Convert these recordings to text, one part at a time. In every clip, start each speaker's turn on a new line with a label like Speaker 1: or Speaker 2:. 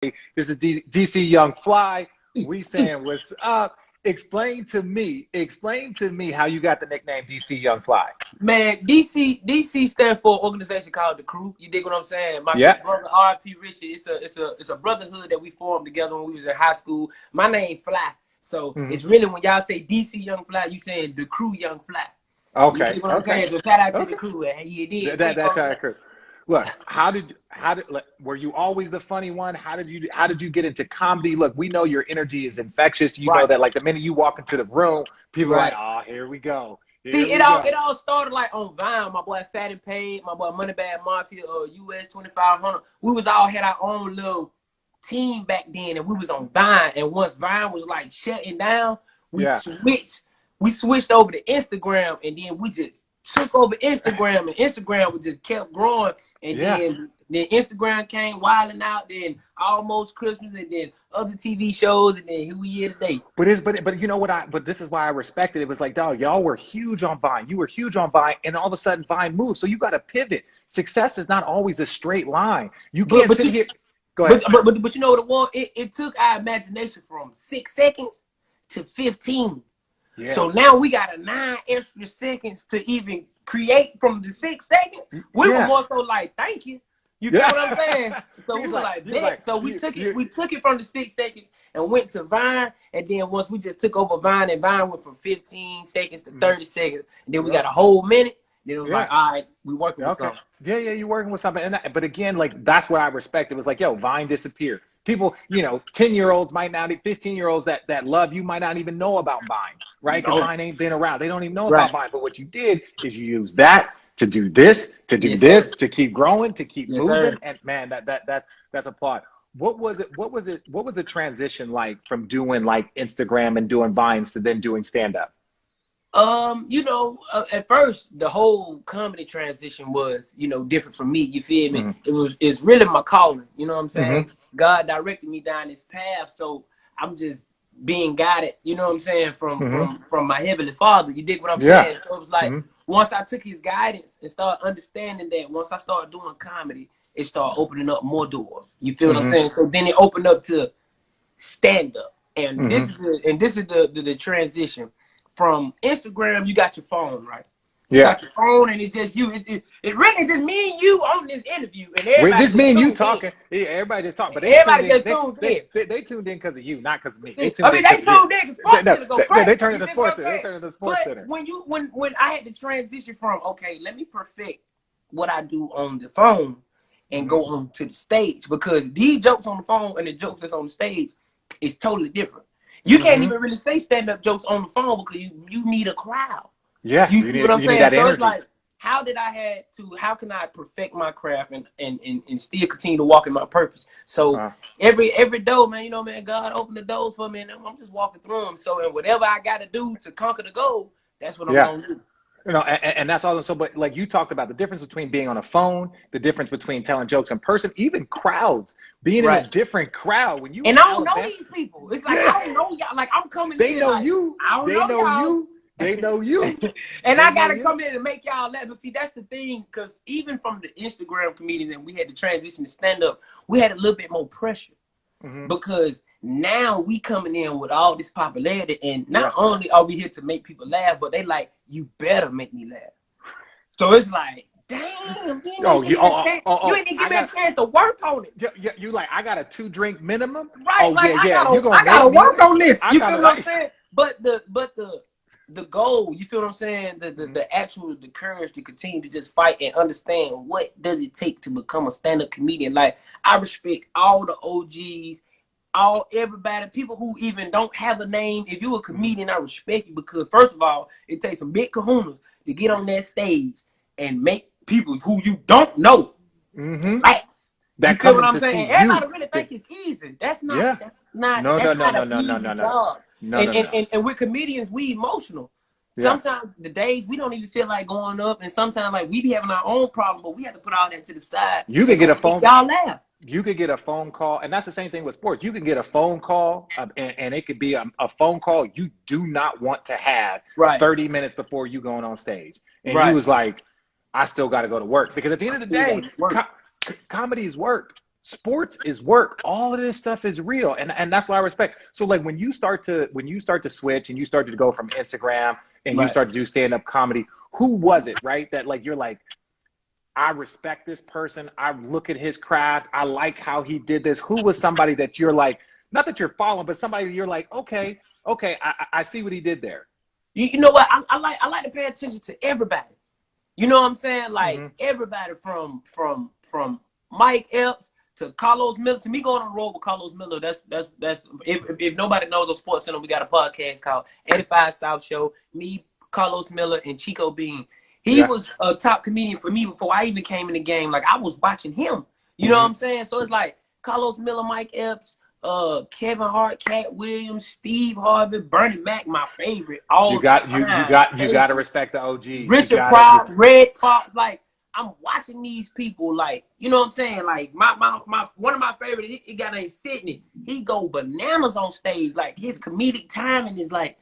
Speaker 1: This is DC Young Fly. We saying what's up. Explain to me how you got the nickname DC Young Fly.
Speaker 2: Man, DC stands for an organization called The Crew. You dig what I'm saying? My
Speaker 1: Yeah.
Speaker 2: big brother R.P. Richard, it's a brotherhood that we formed together when we was in high school. My name Fly. So it's really when y'all say DC Young Fly, you saying The Crew Young Fly.
Speaker 1: Okay.
Speaker 2: You dig what I'm saying? So shout out to The Crew. Hey, you did.
Speaker 1: That's how I crew. Look, were you always the funny one? How did you get into comedy? Look, we know your energy is infectious. You know that like the minute you walk into the room, people are like, oh, here we go.
Speaker 2: See, it all started like on Vine. My boy Fat and Paid, my boy Moneybag Mafia, US 2500. We was all had our own little team back then, and we was on Vine. And once Vine was like shutting down, we switched over to Instagram, and then we just took over Instagram, and Instagram just kept growing. And then Instagram came wilding out, then Almost Christmas, and then other TV shows, and then here we are today.
Speaker 1: But you know what? But this is why I respect it. It was like, dog, y'all were huge on Vine. You were huge on Vine, and all of a sudden Vine moved. So you got to pivot. Success is not always a straight line. You can't sit here. Go ahead.
Speaker 2: But you know what it was? It took our imagination from 6 seconds to 15. Yeah. So now we got 9 extra seconds to even create from the 6 seconds. We were more so like, thank you. You get what I'm saying? So we were like, bet. So we took it from the 6 seconds and went to Vine. And then once we just took over Vine, and Vine went from 15 seconds to 30 seconds. And then we got a whole minute. Then it was like, all right, we working with something.
Speaker 1: Yeah, you're working with something. But again, like that's what I respect. It was like, yo, Vine disappeared. People, 10-year-olds might not, 15-year-olds that love you might not even know about Vine, right? Because Vine ain't been around. They don't even know about Vine. But what you did is you used that to do this, to keep growing, to keep moving. Sir. And man, that's a plot. What was the transition like from doing like Instagram and doing Vines to then doing stand-up?
Speaker 2: At first the whole comedy transition was, different from me. You feel me? Mm-hmm. It's really my calling. You know what I'm saying? Mm-hmm. God directed me down this path, so I'm just being guided. You know what I'm saying? From my heavenly Father. You dig what I'm saying? So it was like once I took His guidance and started understanding that, once I started doing comedy, it started opening up more doors. You feel what I'm saying? So then it opened up to stand up, and this is the transition. From Instagram, you got your phone, right? You got your phone, and it's just you. It really just me and you on this interview, and everybody
Speaker 1: just me and you talking. Yeah, everybody just talking, but
Speaker 2: everybody just tuned in.
Speaker 1: They tuned in because of you, not because of me.
Speaker 2: They tuned in because Sports Center go crazy.
Speaker 1: They turned into Sports Center. They turned into Sports Center.
Speaker 2: When I had to transition from let me perfect what I do on the phone and go on to the stage, because these jokes on the phone and the jokes that's on the stage is totally different. You can't even really say stand-up jokes on the phone because you need a crowd.
Speaker 1: Yeah,
Speaker 2: you see what I'm saying?
Speaker 1: That
Speaker 2: so
Speaker 1: energy.
Speaker 2: It's like, how can I perfect my craft and still continue to walk in my purpose? So every door, man, man, God opened the doors for me, and I'm just walking through them. So, and whatever I got to do to conquer the goal, that's what I'm going to do.
Speaker 1: And that's all. So, but like you talked about the difference between being on a phone, the difference between telling jokes in person, even crowds, being in a different crowd. When you
Speaker 2: and I don't know these people. It's like I don't know y'all. Like I'm coming.
Speaker 1: They
Speaker 2: in
Speaker 1: know
Speaker 2: like,
Speaker 1: you.
Speaker 2: I don't
Speaker 1: they
Speaker 2: know
Speaker 1: you. They know you.
Speaker 2: And I gotta come in and make y'all laugh. But see, that's the thing, because even from the Instagram comedians, and we had to transition to stand up, we had a little bit more pressure. Because now we coming in with all this popularity, and not only are we here to make people laugh, but they like, you better make me laugh. So it's like, damn, you ain't even give me a chance to work on it.
Speaker 1: Yeah, you like, I got a 2-drink minimum.
Speaker 2: Right, I gotta work on this. You feel what I'm saying? But the goal, you feel what I'm saying? The courage to continue to just fight and understand what does it take to become a stand-up comedian. Like, I respect all the OGs, everybody, people who even don't have a name. If you're a comedian, I respect you, because first of all, it takes some big kahunas to get on that stage and make people who you don't know laugh. You feel what I'm saying? Everybody really think it's easy. That's not. That's not an easy job. And we're comedians, we emotional. Sometimes the days we don't even feel like going up, and sometimes like we be having our own problem, but we have to put all that to the side.
Speaker 1: You can get a phone.
Speaker 2: Y'all laugh.
Speaker 1: You could get a phone call, and that's the same thing with sports. You can get a phone call, and it could be a phone call you do not want to have 30 minutes before you going on stage. And you was like, I still got to go to work, because at the end of the day, comedy is work. Sports is work. All of this stuff is real, and that's what I respect. So like when you start to switch and you started to go from Instagram and you start to do stand up comedy, who was it, right? That like you're like, I respect this person. I look at his craft. I like how he did this. Who was somebody that you're like, not that you're following, but somebody that you're like, okay, I see what he did there.
Speaker 2: You know what? I like to pay attention to everybody. You know what I'm saying? Like everybody from Mike Epps to Carlos Miller. To me, going on the road with Carlos Miller, that's if nobody knows the Sports Center, we got a podcast called 85 South Show. Me, Carlos Miller, and Chico Bean. He was a top comedian for me before I even came in the game. Like I was watching him. You know what I'm saying? So it's like Carlos Miller, Mike Epps, Kevin Hart, Cat Williams, Steve Harvey, Bernie Mac, my favorite. You got
Speaker 1: to respect the OGs.
Speaker 2: Richard Pryor, Red Fox, like I'm watching these people, like, you know what I'm saying? Like my one of my favorites, he got named Sidney. He go bananas on stage. Like his comedic timing is like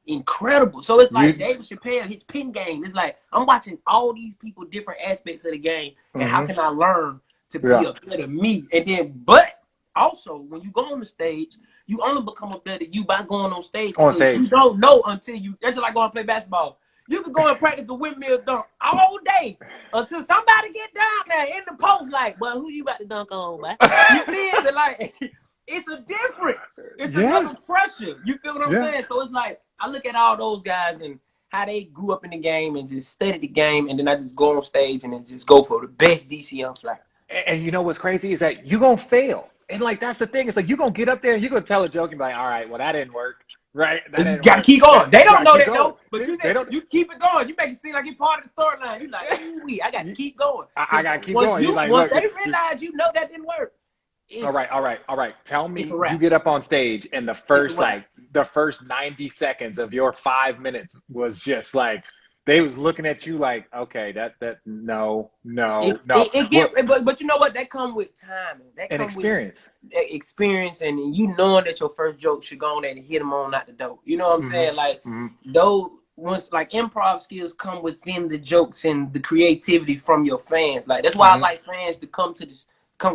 Speaker 2: incredible. So it's like David Chappelle, his pin game. It's like I'm watching all these people, different aspects of the game, and how can I learn to be a better me? And then, but also when you go on the stage, you only become a better you by going on stage. You don't know until you. That's just like going to play basketball. You can go and practice the windmill dunk all day until somebody get down there in the post, like, well, who you about to dunk on, man? You feel me? Like, it's a difference. It's another pressure. You feel what I'm saying? So it's like, I look at all those guys and how they grew up in the game and just studied the game, and then I just go on stage and then just go for the best DCM flat.
Speaker 1: And you know what's crazy is that you're going to fail. And, like, that's the thing. It's like you're going to get up there and you're going to tell a joke and be like, all right, well, that didn't work. Right,
Speaker 2: you gotta keep going. They don't know that though, but you keep it going. You make it seem like you're part of the storyline. You like, ooh, I gotta keep going.
Speaker 1: I gotta keep going.
Speaker 2: Once they realize you know that didn't work.
Speaker 1: All right. Tell me, you get up on stage and the first 90 seconds of your 5 minutes was just like they was looking at you like, okay, no.
Speaker 2: But you know what? That come with timing. That
Speaker 1: and experience.
Speaker 2: Experience, and you knowing that your first joke should go on there and hit them on out the door. You know what I'm saying? Like those once like improv skills come within the jokes and the creativity from your fans. Like that's why I like fans to come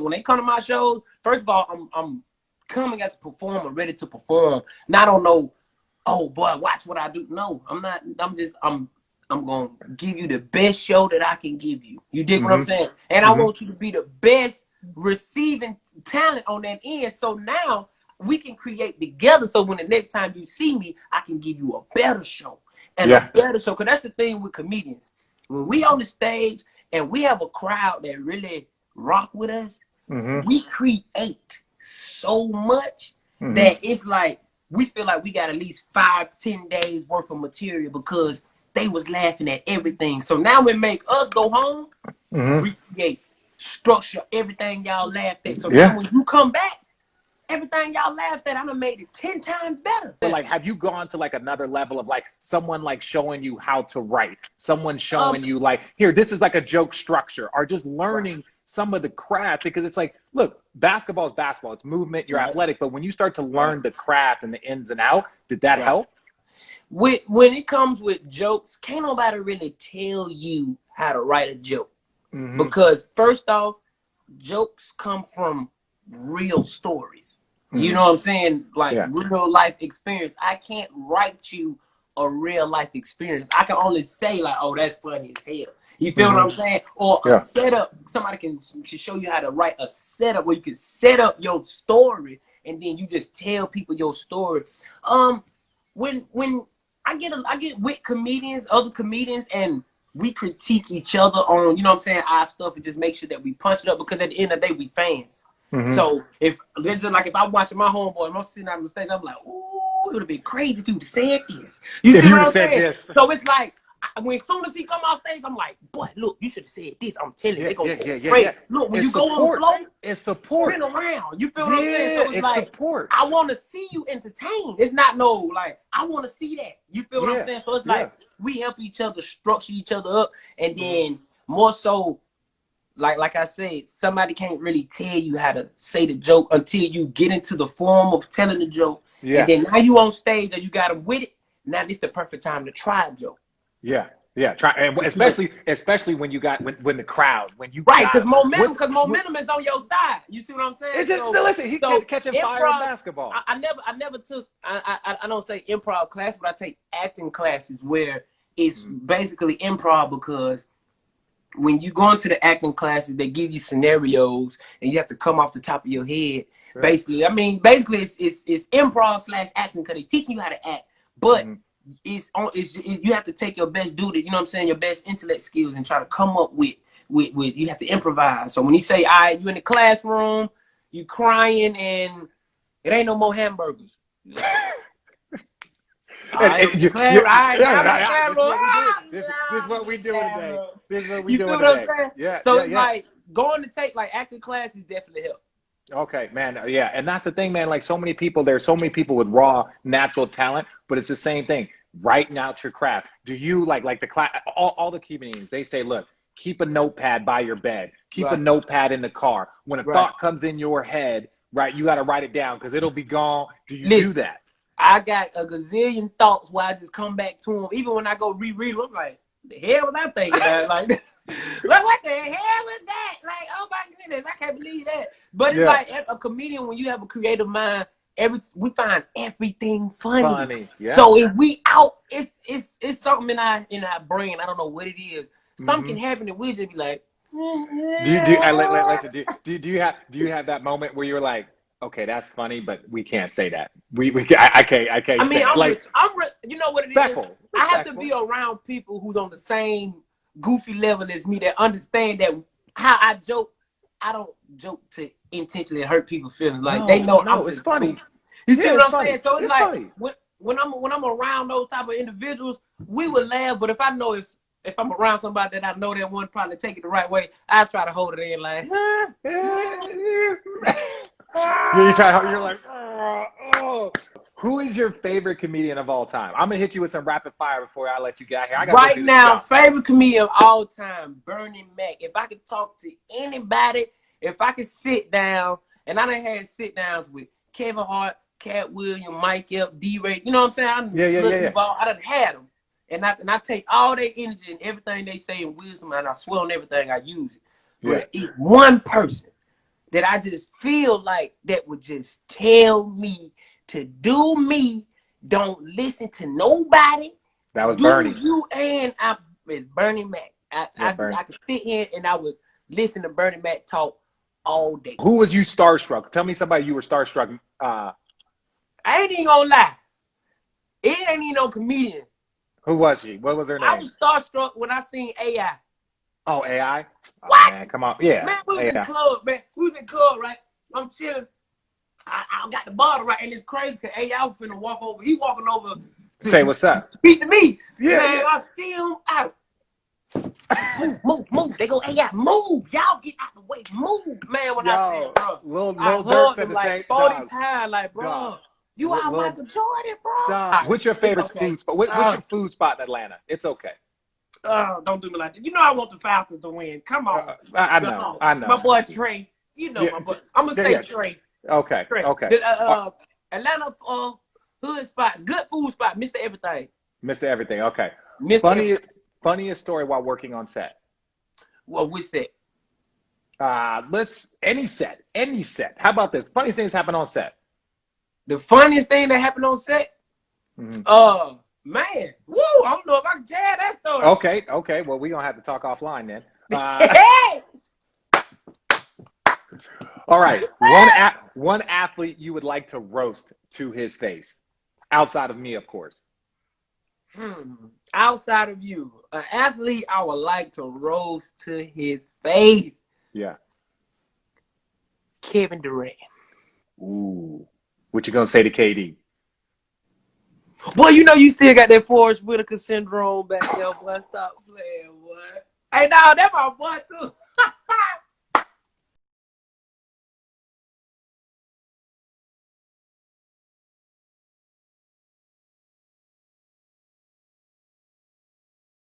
Speaker 2: when they come to my shows. First of all, I'm coming as a performer, ready to perform. Not on no, oh boy, watch what I do. No, I'm not. I'm going to give you the best show that I can give you. You dig what I'm saying? And I want you to be the best receiving talent on that end. So now we can create together. So when the next time you see me, I can give you a better show and a better show. Because that's the thing with comedians. When we on the stage and we have a crowd that really rock with us, we create so much that it's like we feel like we got at least 5-10 days worth of material because they was laughing at everything. So now it make us go home, recreate, structure everything y'all laughed at. So now when you come back, everything y'all laughed at, I done made it 10 times better.
Speaker 1: But like, have you gone to like another level of like someone like showing you how to write, someone showing you like, here, this is like a joke structure, or just learning some of the craft? Because it's like, look, basketball is basketball. It's movement, you're athletic. But when you start to learn the craft and the ins and out, did that help?
Speaker 2: When it comes with jokes, can't nobody really tell you how to write a joke. Because first off, jokes come from real stories. You know what I'm saying? Like real life experience. I can't write you a real life experience. I can only say like, oh, that's funny as hell. You feel what I'm saying? Or a setup. Somebody can show you how to write a setup where you can set up your story and then you just tell people your story. When I get with comedians, other comedians, and we critique each other on, you know what I'm saying, our stuff, and just make sure that we punch it up, because at the end of the day, we fans. So if I'm watching my homeboy and I'm sitting on the stage, I'm like, ooh, it would have been crazy if you would have said this. You see what I'm saying? So it's like, as soon as he come off stage, I'm like, boy, look, you should have said this. I'm telling you, they're going to go crazy. Look, when you go on the floor,
Speaker 1: it's support.
Speaker 2: Spin around. You feel what I'm saying? So it's like,
Speaker 1: support.
Speaker 2: I want to see you entertained. It's not no, like, I want to see that. You feel what I'm saying? So it's like, we help each other, structure each other up, and then more so, like I said, somebody can't really tell you how to say the joke until you get into the form of telling the joke. And then now you on stage and you got them with it. Now this the perfect time to try a joke.
Speaker 1: Yeah, especially when you got when the crowd when you
Speaker 2: right,
Speaker 1: got
Speaker 2: because momentum is on your side. You see what I'm saying?
Speaker 1: it just listen. He catching fire in basketball.
Speaker 2: I never took I don't say improv class, but I take acting classes where it's basically improv because when you go into the acting classes, they give you scenarios and you have to come off the top of your head. Right. Basically, it's improv / acting because they teaching you how to act, but you have to take your best duty, you know what I'm saying, your best intellect skills and try to come up with you have to improvise. So when he say, all right, you in the classroom, you crying and it ain't no more hamburgers.
Speaker 1: This is what we doing today. This is what we doing today. Yeah.
Speaker 2: So it's like going to take like acting classes definitely help.
Speaker 1: Okay, man. Yeah. And that's the thing, man. Like there's so many people with raw natural talent, but it's the same thing. Writing out your craft. Do you like the class, all the comedians, they say, look, keep a notepad by your bed. Keep a notepad in the car. When a thought comes in your head, right, you got to write it down because it'll be gone. Do you do that?
Speaker 2: I got a gazillion thoughts where I just come back to them. Even when I go reread them, I'm like, the hell was I thinking about? Like what the hell was that? Like, oh my goodness, I can't believe that. But it's like a comedian, when you have a creative mind, we find everything funny. Yeah. So if we out, it's something in our brain. I don't know what it is. Something happened and we just be like,
Speaker 1: do you have that moment where you're like, okay, that's funny, but we can't say that. I can't.
Speaker 2: I mean,
Speaker 1: say
Speaker 2: you know what it is? I have to be around people who's on the same goofy level as me that understand that how I joke. I don't joke to intentionally hurt people's feelings. Like they know I'm just funny. Cool. You see what I'm saying? So it's like funny. when I'm around those type of individuals, we would laugh. But if I know if I'm around somebody that I know that won't probably take it the right way, I try to hold it in like.
Speaker 1: You're like, oh. Who is your favorite comedian of all time? I'm gonna hit you with some rapid fire before I let you get here.
Speaker 2: Right now, favorite comedian of all time, Bernie Mac. If I could talk to anybody, if I could sit down, and I done had sit downs with Kevin Hart, Cat Williams, Mike F, D-Ray. You know what I'm saying? I done had them, and I take all their energy and everything they say in wisdom, and I swear on everything I use it. But it's one person that I just feel like that would just tell me to do me, don't listen to nobody.
Speaker 1: That was Bernie.
Speaker 2: It's Bernie Mac. I could sit here and I would listen to Bernie Mac talk all day.
Speaker 1: Who was you starstruck? Tell me somebody you were starstruck.
Speaker 2: I ain't even gonna lie. It ain't even no comedian.
Speaker 1: Who was she? What was her name?
Speaker 2: I was starstruck when I seen AI.
Speaker 1: Oh, AI?
Speaker 2: What?
Speaker 1: Oh, man, come on. Yeah.
Speaker 2: Man, we was in the club, man. We was in the club, right? I'm chilling. I got the bottle right, and it's crazy because AI was finna walk over. He walking over to
Speaker 1: say what's up.
Speaker 2: Speak to me.
Speaker 1: Yeah.
Speaker 2: Man, I see him out. Move. They go, AI, move. Y'all get out the way. Move. Man, when I said, bro,
Speaker 1: Lil
Speaker 2: I
Speaker 1: Durk
Speaker 2: hugged him like 40 times. Like, bro, you are Michael Jordan, bro.
Speaker 1: What's your favorite food spot? What's your food spot in Atlanta? It's okay.
Speaker 2: Don't do me like that. You know I want the Falcons to win. Come on.
Speaker 1: I know.
Speaker 2: My boy Trey. You know my boy. I'm going to say Trey.
Speaker 1: Okay.
Speaker 2: Trey.
Speaker 1: Okay.
Speaker 2: Atlanta hood spots. Good food spot. Mr. Everything.
Speaker 1: Mr. Everything. Okay. Funniest story while working on set.
Speaker 2: Well, which set?
Speaker 1: Any set. How about this? Funniest things happen on set.
Speaker 2: The funniest thing that happened on set? Man. Woo! I don't know if I can tell that story.
Speaker 1: Okay. Well, we're going to have to talk offline then. All right. One athlete you would like to roast to his face. Outside of me, of course.
Speaker 2: Outside of you. An athlete I would like to roast to his face.
Speaker 1: Yeah.
Speaker 2: Kevin Durant.
Speaker 1: Ooh. What you going to say to KD?
Speaker 2: Boy, you know you still got that Forrest Whitaker syndrome back there, boy. Stop playing, boy. Hey, no, that's my boy, too.